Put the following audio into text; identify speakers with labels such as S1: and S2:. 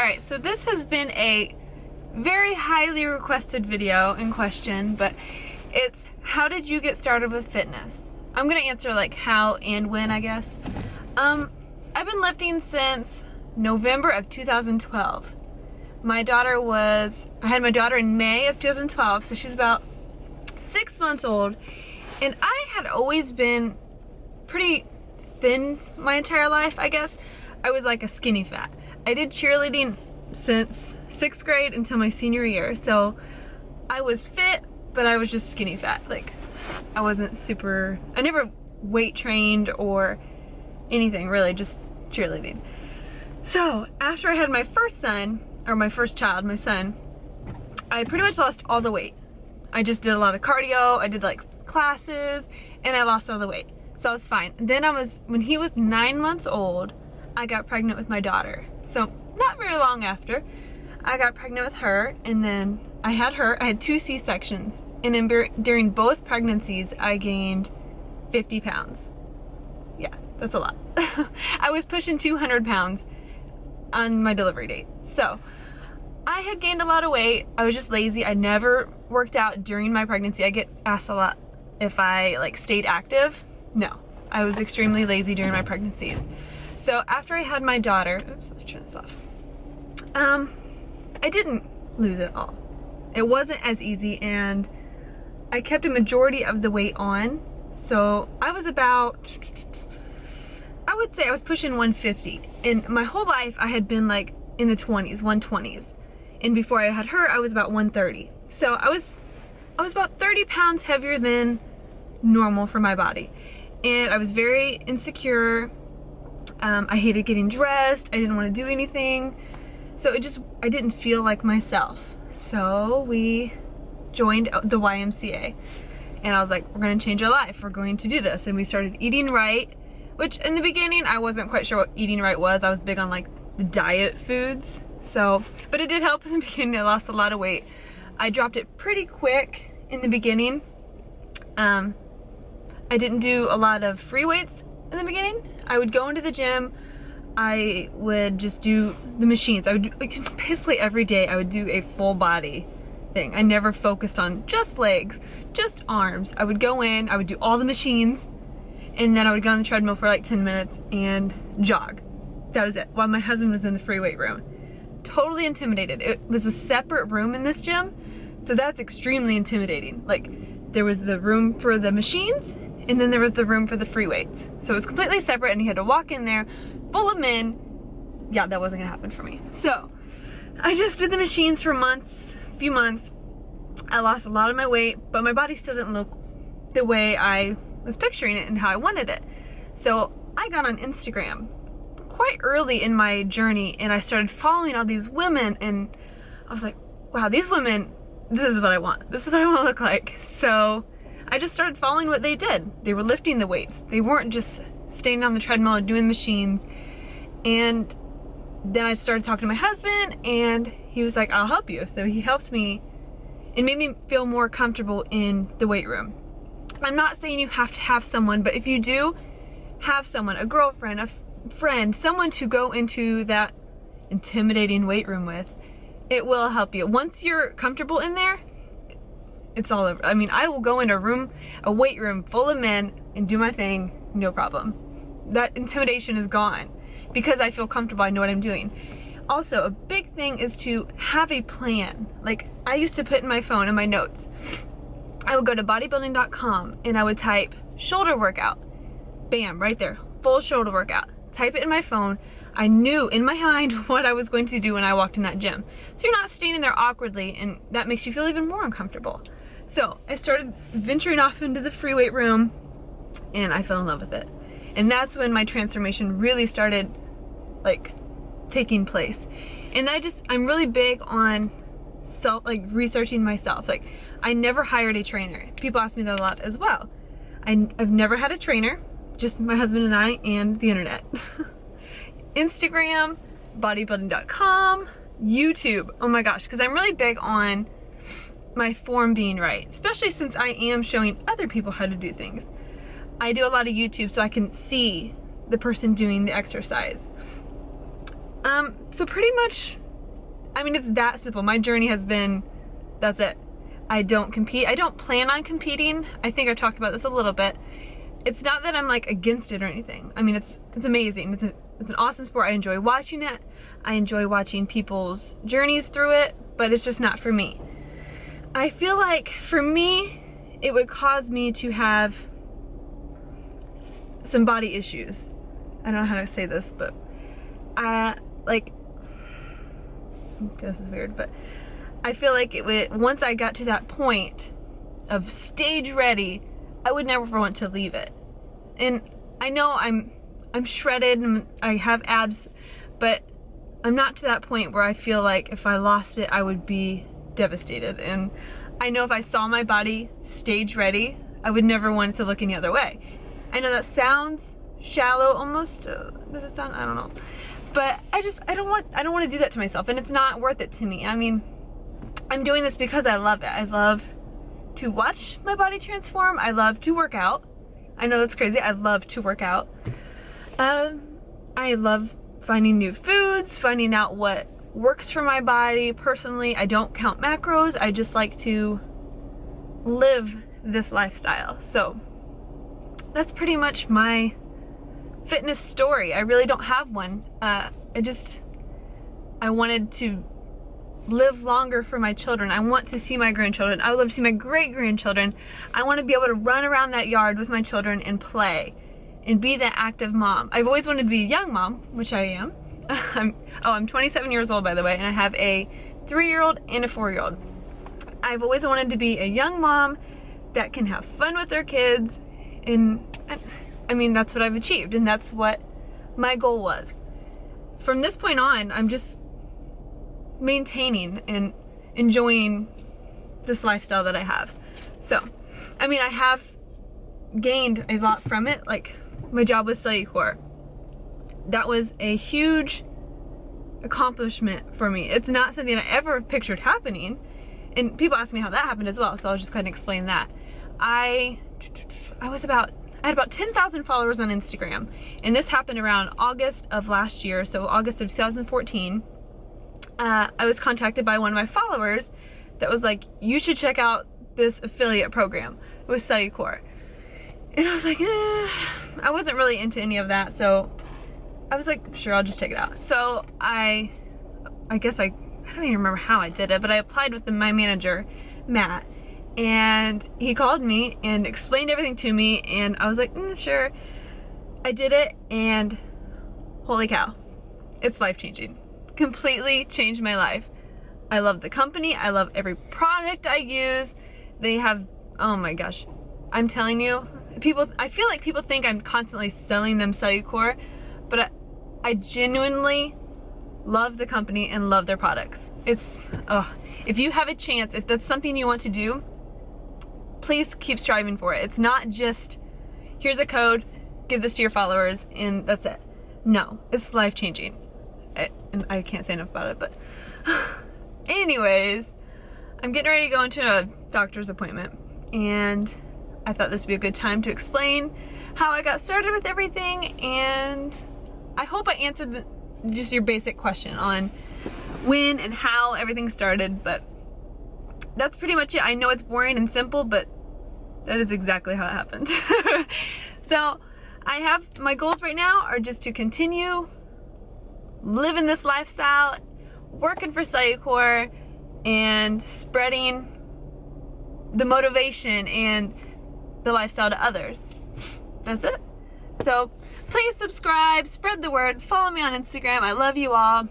S1: Alright, so this has been a very highly requested video in question, but it's how did you get started with fitness? I'm gonna answer like how and when, I guess. I've been lifting since November of 2012. I had my daughter in May of 2012, so she's about 6 months old, and I had always been pretty thin my entire life, I guess. I was like a skinny fat. I did cheerleading since 6th grade until my senior year, so I was fit, but I was just skinny fat. Like, I never weight trained or anything really, just cheerleading. So after I had my first son, or my first child, my son, I pretty much lost all the weight. I just did a lot of cardio, I did like classes, and I lost all the weight. So I was fine. And then when he was 9 months old, I got pregnant with my daughter. So not very long after, I got pregnant with her, and then I had 2 C-sections. And then during both pregnancies, I gained 50 pounds. Yeah, that's a lot. I was pushing 200 pounds on my delivery date. So I had gained a lot of weight. I was just lazy. I never worked out during my pregnancy. I get asked a lot if I like stayed active. No, I was extremely lazy during my pregnancies. So after I had my daughter, oops, let's turn this off. I didn't lose it all. It wasn't as easy, and I kept a majority of the weight on. So I would say I was pushing 150. And my whole life I had been like in the 20s, 120s. And before I had her, I was about 130. So I was about 30 pounds heavier than normal for my body. And I was very insecure. I hated getting dressed. I didn't want to do anything. So I didn't feel like myself. So we joined the YMCA. And I was like, we're going to change our life. We're going to do this. And we started eating right, which in the beginning, I wasn't quite sure what eating right was. I was big on like the diet foods. So, but it did help in the beginning. I lost a lot of weight. I dropped it pretty quick in the beginning. I didn't do a lot of free weights in the beginning. I would go into the gym. I would just do the machines. I would do, basically every day I would do a full body thing. I never focused on just legs, just arms. I would go in, I would do all the machines, and then I would go on the treadmill for like 10 minutes and jog. That was it, while my husband was in the free weight room. Totally intimidated. It was a separate room in this gym, so that's extremely intimidating. Like, there was the room for the machines, and then there was the room for the free weights. So it was completely separate, and you had to walk in there full of men. Yeah, that wasn't gonna happen for me. So I just did the machines for a few months. I lost a lot of my weight, but my body still didn't look the way I was picturing it and how I wanted it. So I got on Instagram quite early in my journey, and I started following all these women, and I was like, wow, these women, this is what I want. This is what I want to look like. So I just started following what they did. They were lifting the weights. They weren't just staying on the treadmill and doing machines. And then I started talking to my husband, and he was like, I'll help you. So he helped me and made me feel more comfortable in the weight room. I'm not saying you have to have someone, but if you do have someone, a girlfriend, a friend, someone to go into that intimidating weight room with, it will help you. Once you're comfortable in there, it's all over. I mean, I will go in a weight room full of men and do my thing, no problem. That intimidation is gone because I feel comfortable, I know what I'm doing. Also, a big thing is to have a plan. Like, I used to put in my phone, in my notes, I would go to bodybuilding.com and I would type shoulder workout. Bam, right there, full shoulder workout. Type it in my phone. I knew in my mind what I was going to do when I walked in that gym. So you're not standing there awkwardly, and that makes you feel even more uncomfortable. So I started venturing off into the free weight room, and I fell in love with it. And that's when my transformation really started like taking place. And I'm really big on researching myself. Like, I never hired a trainer. People ask me that a lot as well. I've never had a trainer, just my husband and I and the internet. Instagram, bodybuilding.com, YouTube. Oh my gosh, because I'm really big on my form being right, especially since I am showing other people how to do things. I do a lot of YouTube so I can see the person doing the exercise. So pretty much I mean, it's that simple. My journey has been, that's it. I don't compete. I don't plan on competing. I think I've talked about this a little bit. It's not that I'm like against it or anything. I mean, it's amazing. It's an awesome sport. I enjoy watching it. I enjoy watching people's journeys through it, but it's just not for me. I feel like for me, it would cause me to have some body issues. I don't know how to say this, but this is weird, but I feel like it would, once I got to that point of stage ready, I would never want to leave it. And I know I'm shredded and I have abs, but I'm not to that point where I feel like if I lost it, I would be devastated. And I know if I saw my body stage ready, I would never want it to look any other way. I know that sounds shallow almost. Does it sound? I don't know. But I don't want to do that to myself, and it's not worth it to me. I mean, I'm doing this because I love it. I love to watch my body transform. I love to work out. I know that's crazy. I love to work out. I love finding new foods, finding out what works for my body. Personally, I don't count macros. I just like to live this lifestyle. So that's pretty much my fitness story. I really don't have one. I wanted to live longer for my children. I want to see my grandchildren. I would love to see my great-grandchildren. I want to be able to run around that yard with my children and play and be that active mom. I've always wanted to be a young mom, which I am. I'm 27 years old, by the way, and I have a 3-year-old and a 4-year-old. I've always wanted to be a young mom that can have fun with their kids, and I mean, that's what I've achieved, and that's what my goal was. From this point on, I'm just maintaining and enjoying this lifestyle that I have. So, I mean, I have gained a lot from it, like my job with Cellucor. That was a huge accomplishment for me. It's not something I ever pictured happening, and people ask me how that happened as well, so I'll just kind of explain that. I had about 10,000 followers on Instagram, and this happened around August of last year, so August of 2014. I was contacted by one of my followers that was like, you should check out this affiliate program with Cellucor. And I was like, I wasn't really into any of that, so I was like, sure, I'll just check it out. So I guess I don't even remember how I did it, but I applied with my manager, Matt, and he called me and explained everything to me, and I was like, sure. I did it, and holy cow, it's life-changing. Completely changed my life. I love the company. I love every product I use. They have, oh my gosh, I'm telling you, I feel like people think I'm constantly selling them Cellucor, but I genuinely love the company and love their products. If you have a chance, if that's something you want to do, please keep striving for it. It's not just, here's a code, give this to your followers, and that's it. No, it's life-changing. And I can't say enough about it, but anyways, I'm getting ready to go into a doctor's appointment, and I thought this would be a good time to explain how I got started with everything, and I hope I answered just your basic question on when and how everything started, but that's pretty much it. I know it's boring and simple, but that is exactly how it happened. So my goals right now are just to continue living this lifestyle, working for Cellucor, and spreading the motivation and the lifestyle to others. That's it. So please subscribe, spread the word, follow me on Instagram. I love you all.